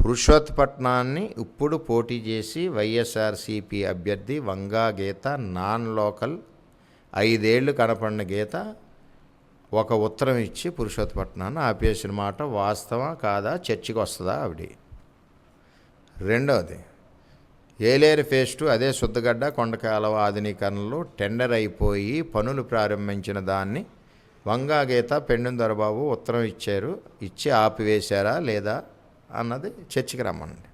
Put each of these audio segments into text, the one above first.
పురుషోత్తపట్నాన్ని ఇప్పుడు పోటీ చేసి వైఎస్ఆర్సీపీ అభ్యర్థి వంగా గీత నాన్ లోకల్ 5 ఏళ్ళు కనపడిన గీత ఒక ఉత్తరం ఇచ్చి పురుషోత్తపట్నాన్ని ఆపేసిన మాట వాస్తవా కాదా, చర్చకి వస్తుందా ఆవిడ. రెండవది, ఏలేరు ఫేజ్ 2 అదే శుద్ధగడ్డ కొండకాలవ ఆధునీకరణలో టెండర్ అయిపోయి పనులు ప్రారంభించిన దాన్ని వంగా గీత పెండెం దొరబాబు ఉత్తరం ఇచ్చి ఆపివేశారా లేదా అన్నది చర్చకి రమ్మనండి.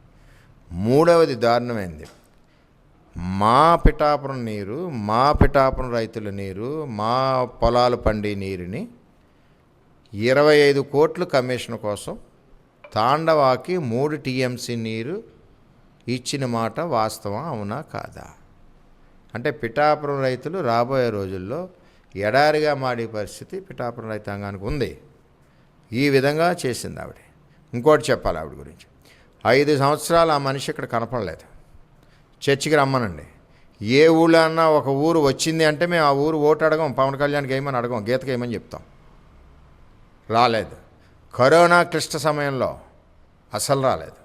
మూడవది దారుణమైంది, మా పిఠాపురం నీరు, మా పిఠాపురం రైతుల నీరు, మా పొలాలు పండి నీరుని 25 కోట్లు కమిషన్ కోసం తాండవాకి 3 టీఎంసీ నీరు ఇచ్చిన మాట వాస్తవం అవునా కాదా? అంటే పిఠాపురం రైతులు రాబోయే రోజుల్లో ఎడారిగా మాడే పరిస్థితి పిఠాపురం రైతాంగానికి ఉంది. ఈ విధంగా చేసింది ఆవిడ. ఇంకోటి చెప్పాలి ఆవిడ గురించి, 5 సంవత్సరాలు ఆ మనిషి ఇక్కడ కనపడలేదు. చర్చికి రమ్మనండి. ఏ ఊళ్ళో అన్నా ఒక ఊరు వచ్చింది అంటే మేము ఆ ఊరు ఓటు అడగం, పవన్ కళ్యాణ్కి వేయమని అడగం, గీతకి వేయమని చెప్తాం. రాలేదు. కరోనా క్లిష్ట సమయంలో అసలు రాలేదు.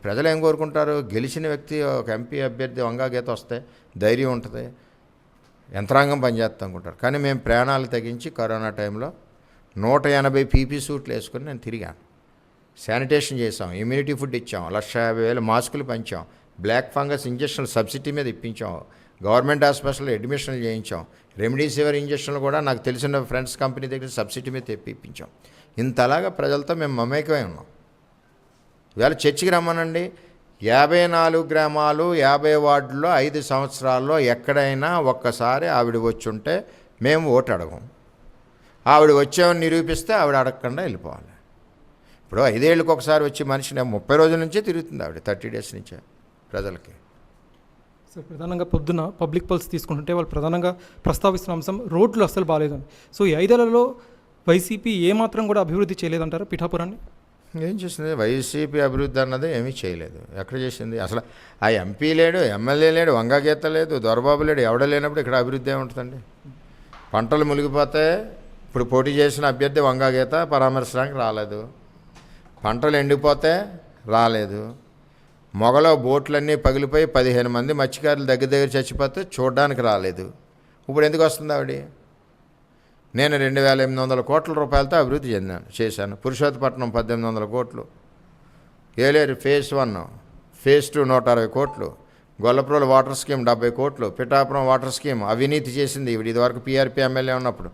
ప్రజలు ఏం కోరుకుంటారు? గెలిచిన వ్యక్తి ఒక ఎంపీ అభ్యర్థి వంగా గీత వస్తే ధైర్యం ఉంటుంది, యంత్రాంగం పనిచేస్తా అనుకుంటారు. కానీ మేము ప్రాణాలు తెగించి కరోనా టైంలో 180 పీపీ సూట్లు వేసుకొని నేను తిరిగాను. శానిటేషన్ చేసాం, ఇమ్యూనిటీ ఫుడ్ ఇచ్చాం, 1,50,000 మాస్కులు పంచాం, బ్లాక్ ఫంగస్ ఇంజక్షన్లు సబ్సిడీ మీద ఇప్పించాం, గవర్నమెంట్ హాస్పిటల్లో అడ్మిషన్లు చేయించాం, రెమ్డెసివిర్ ఇంజక్షన్లు కూడా నాకు తెలిసిన ఫ్రెండ్స్ కంపెనీ దగ్గర సబ్సిడీ మీద తెప్పించాం. ఇంతలాగా ప్రజలతో మేము మమేకమై ఉన్నాం. ఇవాళ చర్చికి రమ్మనండి. 54 గ్రామాలు 50 వార్డుల్లో 5 సంవత్సరాల్లో ఎక్కడైనా ఒక్కసారి ఆవిడ వచ్చి ఉంటే మేము ఓటు అడగం. ఆవిడ వచ్చామని నిరూపిస్తే ఆవిడ అడగకుండా వెళ్ళిపోవాలి. ఇప్పుడు 5 ఏళ్ళకి ఒకసారి వచ్చి మనిషిని 30 రోజుల నుంచే తిరుగుతుంది ఆవిడ, 30 డేస్ నుంచే ప్రజలకి. సో ప్రధానంగా పొద్దున పబ్లిక్ పల్స్ తీసుకుంటుంటే వాళ్ళు ప్రధానంగా ప్రస్తావిస్తున్న అంశం రోడ్లు అస్సలు బాగాలేదని. సో ఈ 5 ఏళ్లలో వైసీపీ ఏమాత్రం కూడా అభివృద్ధి చేయలేదంటారా పిఠాపురాన్ని? ఏం చేసింది? వైసీపీ అభివృద్ధి అన్నది ఏమీ చేయలేదు. ఎక్కడ చేసింది? అసలు ఆ ఎంపీ లేడు, ఎమ్మెల్యే లేడు, వంగా గీత లేదు, దొరబాబు లేడు, ఎవడ లేనప్పుడు ఇక్కడ అభివృద్ధి ఏముంటుందండి? పంటలు మునిగిపోతే ఇప్పుడు పోటీ చేసిన అభ్యర్థి వంగా గీత పరామర్శడానికి రాలేదు. పంటలు ఎండిపోతే రాలేదు. మొగలో బోట్లన్నీ పగిలిపోయి 15 మంది మత్స్యకారులు దగ్గర చచ్చిపోతే చూడడానికి రాలేదు. ఇప్పుడు ఎందుకు వస్తుంది ఆవిడ? నేను 2,800 కోట్ల రూపాయలతో అభివృద్ధి చేశాను. పురుషోత్తపట్నం 1,800 కోట్లు, ఏలేరు ఫేజ్ 1, ఫేజ్ 2 160 కోట్లు, గొల్లప్రోలు వాటర్ స్కీమ్ 70 కోట్లు, పిఠాపురం వాటర్ స్కీమ్ అవినీతి చేసింది ఈవిడ. ఇదివరకు పీఆర్పీ ఎమ్మెల్యే ఉన్నప్పుడు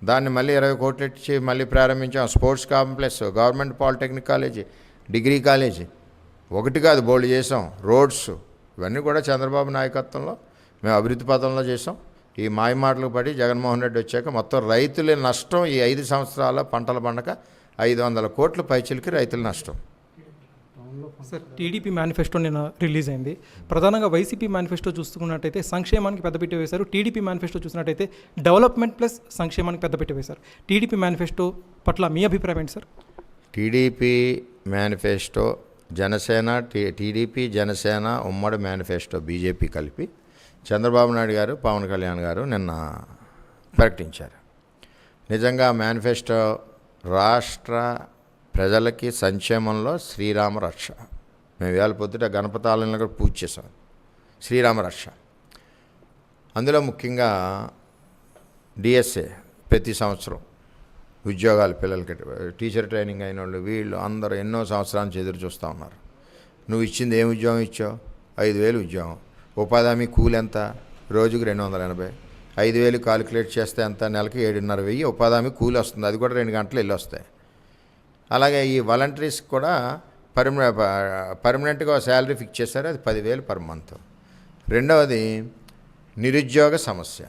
దాన్ని మళ్ళీ 20 కోట్లు ఇచ్చి మళ్ళీ ప్రారంభించాం. Sports complex, government polytechnic college, degree college, ఒకటి కాదు బోల్డ్ చేసాం. రోడ్స్ ఇవన్నీ కూడా చంద్రబాబు నాయకత్వంలో మేము అభివృద్ధి పథంలో చేసాం. ఈ మాయమాటలకు పడి జగన్మోహన్ రెడ్డి వచ్చాక మొత్తం రైతుల నష్టం ఈ 5 సంవత్సరాల పంటల పండగ 500 కోట్ల పైచిలకి రైతుల నష్టం. సార్ టీడీపీ మేనిఫెస్టో నిన్న రిలీజ్ అయింది. ప్రధానంగా వైసీపీ మేనిఫెస్టో చూసుకున్నట్టయితే సంక్షేమానికి పెద్దపీట వేశారు. టీడీపీ మేనిఫెస్టో చూసినట్టయితే డెవలప్మెంట్ ప్లస్ సంక్షేమానికి పెద్దపీట వేశారు. టీడీపీ మేనిఫెస్టో పట్ల మీ అభిప్రాయం ఏంటి sir? TDP manifesto Janasena, TDP Janasena ఉమ్మడి మేనిఫెస్టో బీజేపీ కలిపి చంద్రబాబు నాయుడు గారు, పవన్ కళ్యాణ్ గారు నిన్న ప్రకటించారు. నిజంగా మేనిఫెస్టో రాష్ట్ర ప్రజలకి సంక్షేమంలో శ్రీరామ రక్ష. మేము వేళ పొద్దుట గణపతి ఆలయంలో కూడా పూజ చేసాం. శ్రీరామ రక్ష అందులో ముఖ్యంగా డిఎస్ఏ ప్రతి సంవత్సరం ఉద్యోగాలు పిల్లలకి, టీచర్ ట్రైనింగ్ అయిన వాళ్ళు వీళ్ళు అందరూ ఎన్నో సంవత్సరాల నుంచి ఎదురు చూస్తూ ఉన్నారు. నువ్వు ఇచ్చింది ఏం ఉద్యోగం ఇచ్చావు? 5,000 ఉద్యోగం. ఉపాధి హామీ కూలి ఎంత? రోజుకు 280. 5,000 కాలిక్యులేట్ చేస్తే ఎంత? నెలకి 7,500 ఉపాధి హామీ కూలి వస్తుంది. అది కూడా 2 గంటలు వెళ్ళి వస్తాయి. అలాగే ఈ వాలంటీర్స్కి కూడా పర్మనెంట్గా శాలరీ ఫిక్స్ చేశారు, అది 10,000 పర్ మంత్. రెండవది నిరుద్యోగ సమస్య,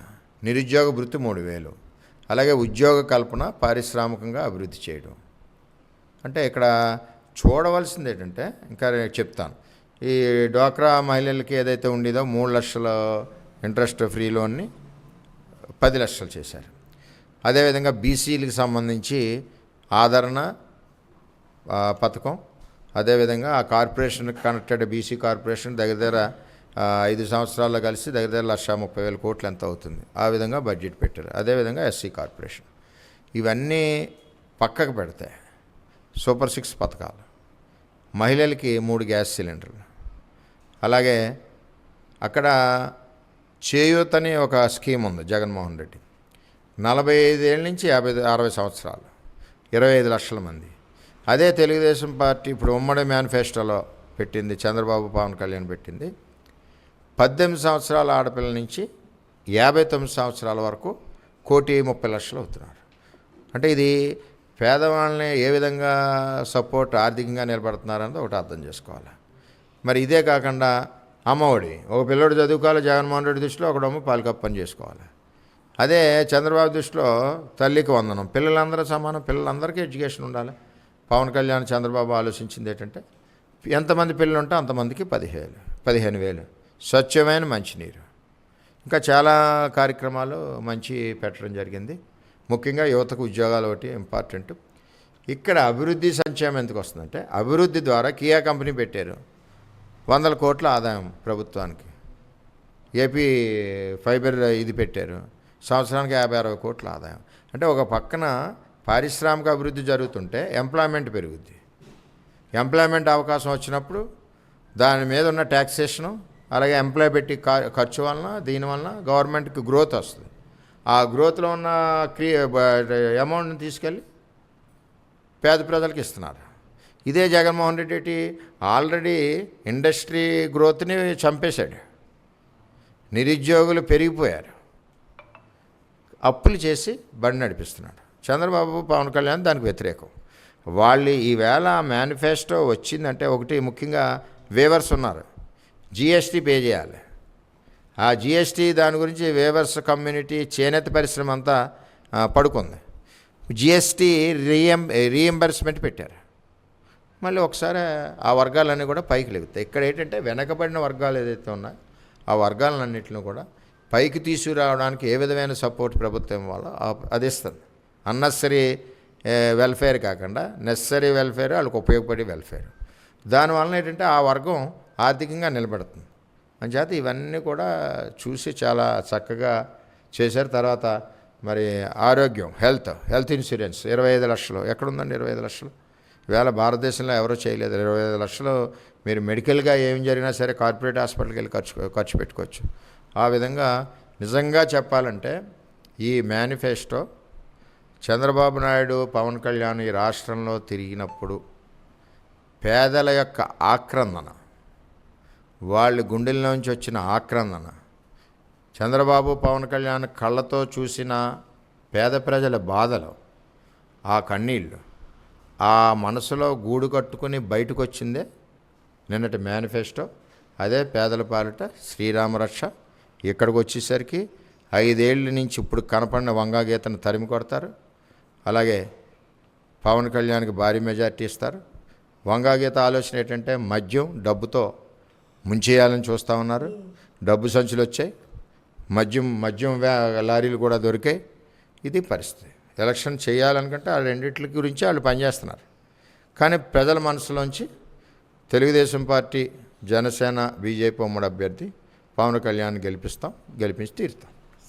నిరుద్యోగ భృతి 3,000. అలాగే ఉద్యోగ కల్పన, పారిశ్రామికంగా అభివృద్ధి చేయడం. అంటే ఇక్కడ చూడవలసింది ఏంటంటే, ఇంకా చెప్తాను, ఈ డ్వాక్రా మహిళలకి ఏదైతే ఉండేదో 3 లక్షల ఇంట్రెస్ట్ ఫ్రీ లోన్ని 10 లక్షలు చేశారు. అదేవిధంగా బీసీలకు సంబంధించి ఆదరణ పథకం, అదేవిధంగా ఆ కార్పొరేషన్కి కనెక్టెడ్ బీసీ కార్పొరేషన్ దగ్గర 5 సంవత్సరాల్లో కలిసి దగ్గర 1,30,000 కోట్లు ఎంత అవుతుంది, ఆ విధంగా బడ్జెట్ పెట్టారు. అదేవిధంగా ఎస్సీ కార్పొరేషన్. ఇవన్నీ పక్కకు పెడితే సూపర్ 6 పథకాలు, మహిళలకి 3 గ్యాస్ సిలిండర్లు. అలాగే అక్కడ చేయూత్ అని ఒక స్కీమ్ ఉంది జగన్మోహన్ రెడ్డి. 45 ఏళ్ళ నుంచి 60 సంవత్సరాలు 25 లక్షల మంది. అదే తెలుగుదేశం పార్టీ ఇప్పుడు ఉమ్మడి మేనిఫెస్టోలో పెట్టింది, చంద్రబాబు పవన్ కళ్యాణ్ పెట్టింది, 18 సంవత్సరాల ఆడపిల్లల నుంచి 59 సంవత్సరాల వరకు 1,30,00,000 అవుతున్నారు. అంటే ఇది పేదవాళ్ళని ఏ విధంగా సపోర్ట్ ఆర్థికంగా నిలబడుతున్నారన్నది ఒకటి అర్థం చేసుకోవాలి. మరి ఇదే కాకుండా అమ్మఒడి, ఒక పిల్లడు చదువుకోవాలి, జగన్మోహన్ రెడ్డి దృష్టిలో ఒకడమ్మ పాలకప్పు పని చేసుకోవాలి. అదే చంద్రబాబు దృష్టిలో తల్లికి వందనం, పిల్లలందరూ సమానం, పిల్లలందరికీ ఎడ్యుకేషన్ ఉండాలి. పవన్ కళ్యాణ్ చంద్రబాబు ఆలోచించింది ఏంటంటే ఎంతమంది పిల్లలు ఉంటే అంతమందికి 15,000 స్వచ్ఛమైన మంచినీరు, ఇంకా చాలా కార్యక్రమాలు మంచి పెట్టడం జరిగింది. ముఖ్యంగా యువతకు ఉద్యోగాలు ఒకటి ఇంపార్టెంట్. ఇక్కడ అభివృద్ధి సంక్షేమం ఎందుకు వస్తుందంటే అభివృద్ధి ద్వారా కియా కంపెనీ పెట్టారు, 100 కోట్ల ఆదాయం ప్రభుత్వానికి. ఏపీ ఫైబర్ ఇది పెట్టారు, సంవత్సరానికి 50-60 కోట్ల ఆదాయం. అంటే ఒక పక్కన పారిశ్రామిక అభివృద్ధి జరుగుతుంటే ఎంప్లాయ్మెంట్ పెరుగుద్ది. ఎంప్లాయ్మెంట్ అవకాశం వచ్చినప్పుడు దాని మీద ఉన్న ట్యాక్సేషను, అలాగే ఎంప్లాయ్ పెట్టి ఖర్చు వలన దీనివలన గవర్నమెంట్కి గ్రోత్ వస్తుంది. ఆ గ్రోత్లో ఉన్న అమౌంట్ని తీసుకెళ్ళి పేద ప్రజలకు ఇస్తున్నారు. ఇదే జగన్మోహన్ రెడ్డి ఆల్రెడీ ఇండస్ట్రీ గ్రోత్ని చంపేశాడు, నిరుద్యోగులు పెరిగిపోయారు, అప్పులు చేసి బండి నడిపిస్తున్నాడు. చంద్రబాబు పవన్ కళ్యాణ్ దానికి వ్యతిరేకం. వాళ్ళు ఈవేళ మేనిఫెస్టో వచ్చిందంటే ఒకటి ముఖ్యంగా వేవర్స్ ఉన్నారు, జిఎస్టీ పే చేయాలి. ఆ జిఎస్టీ దాని గురించి వేవర్స్ కమ్యూనిటీ చేనేత పరిశ్రమ అంతా పడుకుంది. జిఎస్టీ రీఎంబర్స్మెంట్ పెట్టారు. మళ్ళీ ఒకసారి ఆ వర్గాలన్నీ కూడా పైకి లేగుతాయి. ఇక్కడ ఏంటంటే వెనకబడిన వర్గాలు ఏదైతే ఉన్నాయో ఆ వర్గాలన్నింటినీ కూడా పైకి తీసుకురావడానికి ఏ విధమైన సపోర్ట్ ప్రభుత్వం వల్ల అది ఇస్తుంది. అన్నెసరీ వెల్ఫేర్ కాకుండా నెసరీ వెల్ఫేర్, వాళ్ళకి ఉపయోగపడే వెల్ఫేర్. దానివల్ల ఏంటంటే ఆ వర్గం ఆర్థికంగా నిలబడుతుంది. అంచేత ఇవన్నీ కూడా చూసి చాలా చక్కగా చేశారు. తర్వాత మరి ఆరోగ్యం, హెల్త్ ఇన్సూరెన్స్ 25 లక్షలు ఎక్కడుందండి? 25 లక్షలు ఈవేళ భారతదేశంలో ఎవరూ చేయలేదు. 25 లక్షలు మీరు మెడికల్గా ఏం జరిగినా సరే కార్పొరేట్ హాస్పిటల్కి వెళ్ళి ఖర్చు పెట్టుకోవచ్చు. ఆ విధంగా నిజంగా చెప్పాలంటే ఈ మేనిఫెస్టో చంద్రబాబు నాయుడు పవన్ కళ్యాణ్ ఈ రాష్ట్రంలో తిరిగినప్పుడు పేదల యొక్క ఆక్రందన, వాళ్ళ గుండెల్లోంచి వచ్చిన ఆక్రందన, చంద్రబాబు పవన్ కళ్యాణ్ కళ్ళతో చూసిన పేద ప్రజల బాధలు, ఆ కన్నీళ్ళు, ఆ మనసులో గూడు కట్టుకుని బయటకు వచ్చిందే నిన్నటి మేనిఫెస్టో. అదే పేదల పాలిట శ్రీరామరక్ష. ఇక్కడికి వచ్చేసరికి 5 ఏళ్ళ నుంచి ఇప్పుడు కనపడిన వంగాగీతను తరిమి కొడతారు. అలాగే పవన్ కళ్యాణ్కి భారీ మెజార్టీ ఇస్తారు. వంగాగీత ఆలోచన ఏంటంటే మద్యం డబ్బుతో ముంచేయాలని చూస్తూ ఉన్నారు. డబ్బు సంచులు వచ్చాయి, మద్యం లారీలు కూడా దొరికాయి. ఇది పరిస్థితి. ఎలక్షన్ చేయాలనుకుంటే ఆ రెండింటి గురించి వాళ్ళు పనిచేస్తున్నారు. కానీ ప్రజల మనసులోంచి తెలుగుదేశం పార్టీ, జనసేన, బీజేపీ ఉమ్మడి అభ్యర్థి పవన్ కళ్యాణ్ గెలిపించి తీరుతాం.